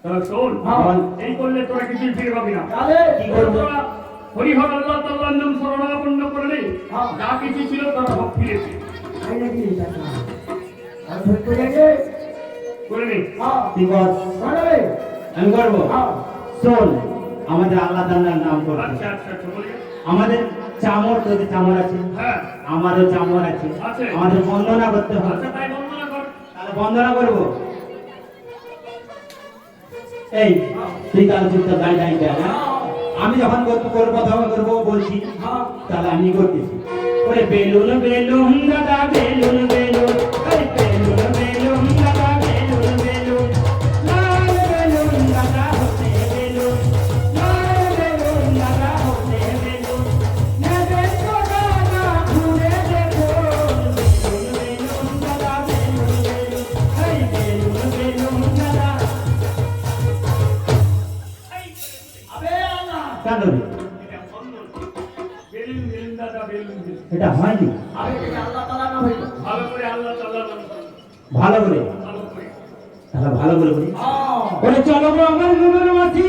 তা শোন বল। এই করলে তোরা কিছুই ফিরে পাবি না তাহলে কি করবো? তোরা হরিহর আল্লাহ তাআলার নাম শরণাপন্ন করলে হ্যাঁ। যা কিছু ছিল তারা সব ফিরেছে তাই নাকি আর ধরতে গেছে করে নে হ্যাঁ তুই কর বানাবে আমি করবো হ্যাঁ শোন আমাদের আল্লাহ তাআলার নাম করতে আচ্ছা আচ্ছা আচ্ছা বলে যা। আমাদের চামর তোদের চামর আছে হ্যাঁ আমারও চামর আছে আছে। আমাদের বন্দনা করতে হবে আচ্ছা তাই বন্দনা কর তাহলে বন্দনা করবো এই তুই কাল চুপচাপ দাঁড়িয়ে দাঁড়িয়ে দেখ, হ্যাঁ? আমি যখন করবো কথা করবো বলছি তাহলে আমি করতেছি ওরে বেলুন বেলুন দাদা বেলুন বেলুন ওরে বেলুন বেলুন দাদা বেলুন বেলুন লাল বেলুন দাদা হতে বেলুন লাল বেলুন দাদা হতে বেলুন না দেখো দাদা ঘুরে দেখো বেলুন বেলুন দাদা বেলুন বেলুন ওরে বেলুন বেলুন দাদা আবে আল্লাহ কেন রে? এটা বন্দন বেলুন বেলুন দাদা বেলুন বেলুন। এটা হয়নি আবে কি আল্লাহ তাআলা না হইলো ভালো করে আল্লাহ তাআলার নাম করো। ভালো করে ভালো করে তাহলে ভালো করে বলি হ্যাঁ ওরে চলো গো আমার গুরুর মাঝি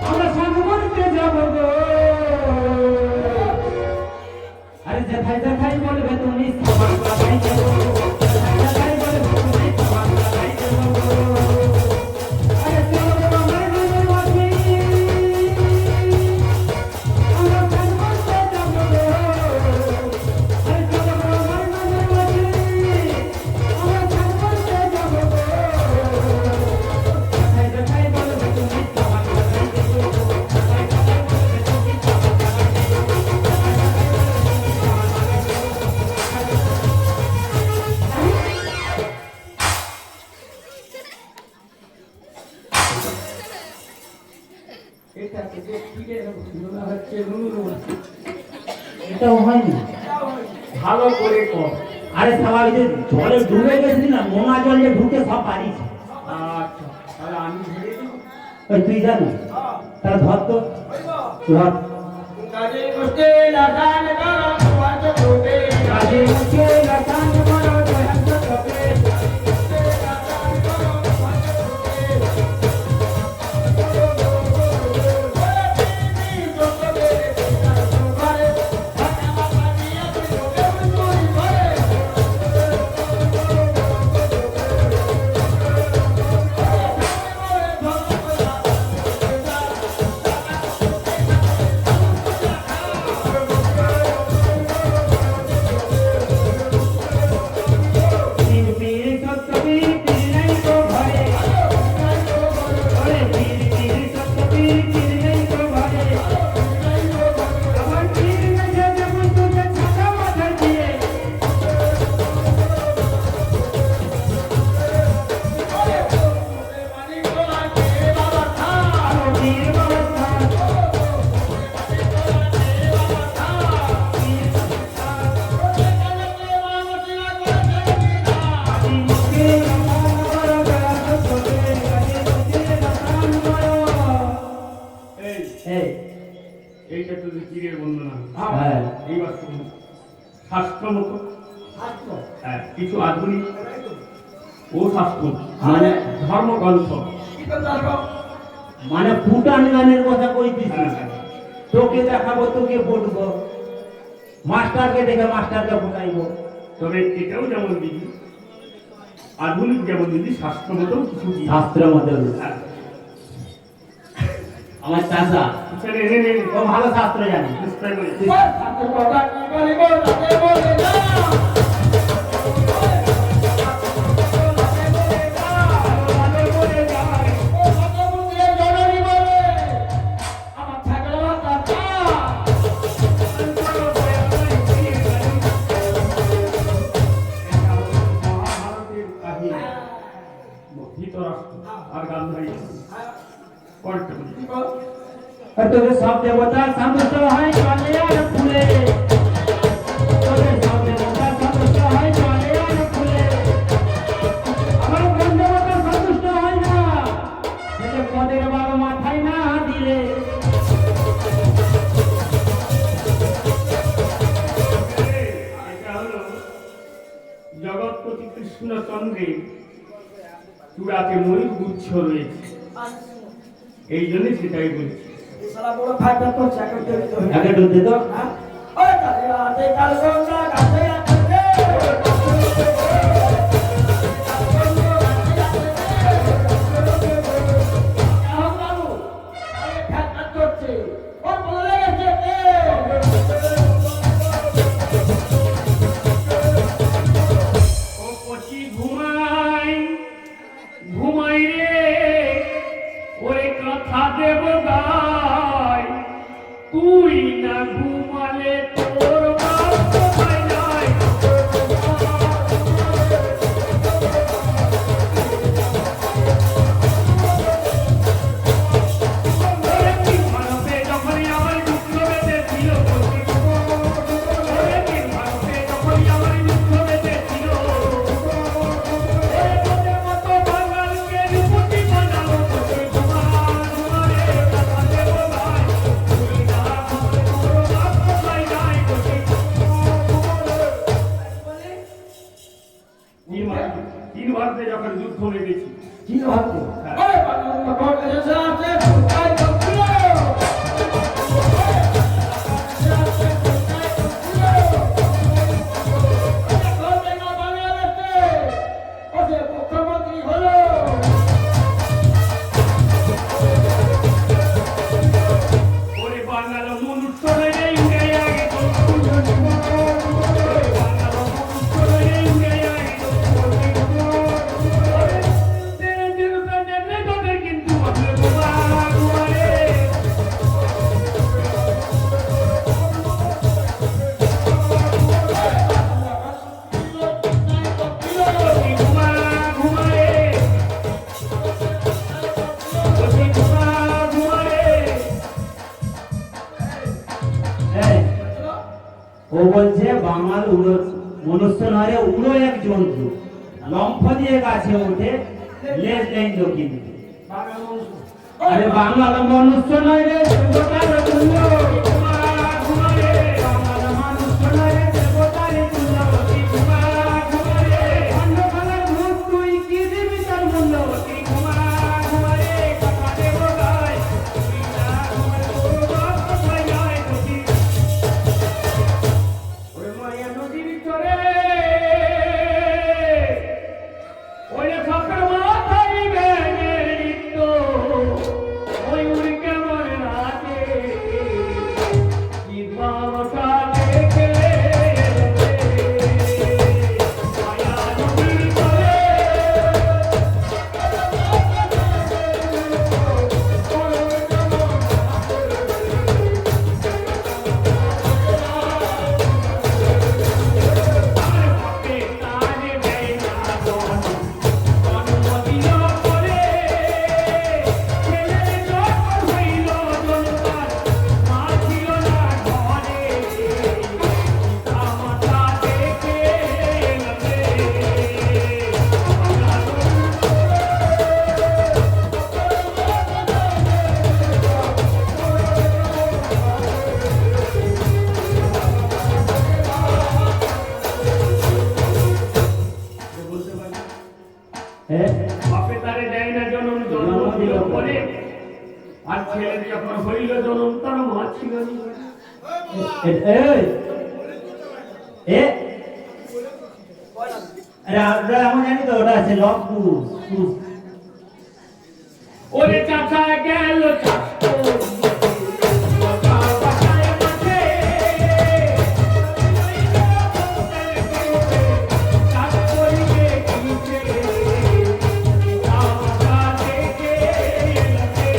আমরা সাধু করতে আরে শালা ওই যে জলে ডুবে গেছিস না, মোনা জলে ঢুকে সব পারিস। আচ্ছা তাহলে আমি ধরে দেব। ওই তুই জানো তাহলে ধর তো, ধর। কাজে মুশকে লাগান করো তোমার চোখে কাজে মুখে লাগান মারো দয়াল চোখে তিন পীর সত্যপীর তিন নেই তো ঘরে ওরে পীর পীর সত্যপীর তিন নেই তো ঘরে আমার পীর গেছে যেমন তোকে ছাতা মাথা দিয়ে আমার পীর বাবা থাক এই এইটা তো পীরের বন্দনা হ্যাঁ এইবার শুনুন শাস্ত্র মতো হ্যাঁ কিছু আধুনিক ও শাস্ত্র মানে ধর্মগ্রন্থ মানে ফুটান গানের কথা কইতিস না। তোকে দেখাবো, তোকে পড়বো, মাস্টারকে দেখে মাস্টারকে ফুটাইবো। তবে এটাও যেমন দিদি আধুনিক যেমন দিদি শাস্ত্র মতো কিছু দিদি। শাস্ত্র মতো হ্যাঁ। আমার চাষা ছেলে এনে নে ও ভালো শাস্ত্র জানে। চেষ্টা করে মহাভারতের কাহিনী ধৃতরাষ্ট্র আর গান্ধারী পড়তে বলি আর তোদের সব দেবতা সন্তুষ্ট হয় চলে আর ফুলে, তোদের সব দেবতা সন্তুষ্ট হয় চলে আর ফুলে, আমার কোন দেবতা সন্তুষ্ট হয় না, সেটা পদের বারো মাথায় না দিলে। এটা হলো জগৎপতি কৃষ্ণচন্দ্রের চূড়াতে ময়ূর গুচ্ছ রয়েছে, এই জন্য সেটাই বলছি। সারা বড় ফাইটার তো চাকরি করে তো আগে ঢুকতে তো হ্যাঁ ওই তালে রাতে কাল গঙ্গা গাছে আছে ও কচি ঘুমাই ঘুমাই রে ওরে কথা দেব গাই, তুই না ঘুমালে তোর বাপ ঘুমাই নাই। ওরে কি ভারতে যখনই আমার যুদ্ধ বেঁধেছিল, ওরে কি ভারতে যখনই আমার যুদ্ধ বেঁধেছিল, ওরে তোদের মতো বাঙালকে রূপতি বানাবো, তোকে ঘুমারে কথা দেব ভাই, তুই না ঘুমালে তোর বাপ ঘুমাই নাই। তিন ভারতে যখন যুদ্ধ লেগেছি, কি হচ্ছে ওই বাংলা কোট এসে আছে তাই তো মুখ্যমন্ত্রী হলো ওরে বাংলার মনুষ্য হয়ে উড়ে আগে তো, ওরে বাংলার মনুষ্য হয়ে উড়ে আগে তো, ওরে তেরে দিলটা নেলে তোদের কিন্তু বদলে ঘুমারে। ঘুমারে ঘুমারে এই, ও বলছে বাঙাল উড়ো মনুষ্য নয় রে, উড়ো এক জন্তু, লম্ফ দিয়ে গাছে ওঠে, লেজ নেই দক্ষিণ দিকে। আরে বাংলার মনুষ্য নয় রে, দেবতার তুল্য। বাংলার মনুষ্য নয় রে, দেবতার তুল্য। অন্ধকারের ভূত তুই, কি দিবি তার মূল্য? কথা দেব গায়, ওরে মায়া নদীর চরে, ওরে ফাঁকা মাথায় ভেঙে নিত্য, ময়ূর কেমন রাতে, কি বাবাটা দেখে মায়া নদীর চরে। বাপে তারে দেয় না জনম, জন্ম দিল পরে, আর ছেলের যখন হইল জনম তার মা ছিল না। আমি জানি তো ওটা আছে লম্পু। ওরে চাচা গেল চাচতো, বাবা বাসায় মাঠে, চাচ করিবে কিসে, বাবা দেখে এলাকে।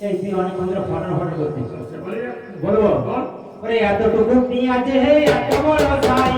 এই তুই অনেক ধরে ফটাফট করছিস। বলে যা, বলবো বল। ওরে এতটুকু নিয়ে আছে হে, এত বড় সাই,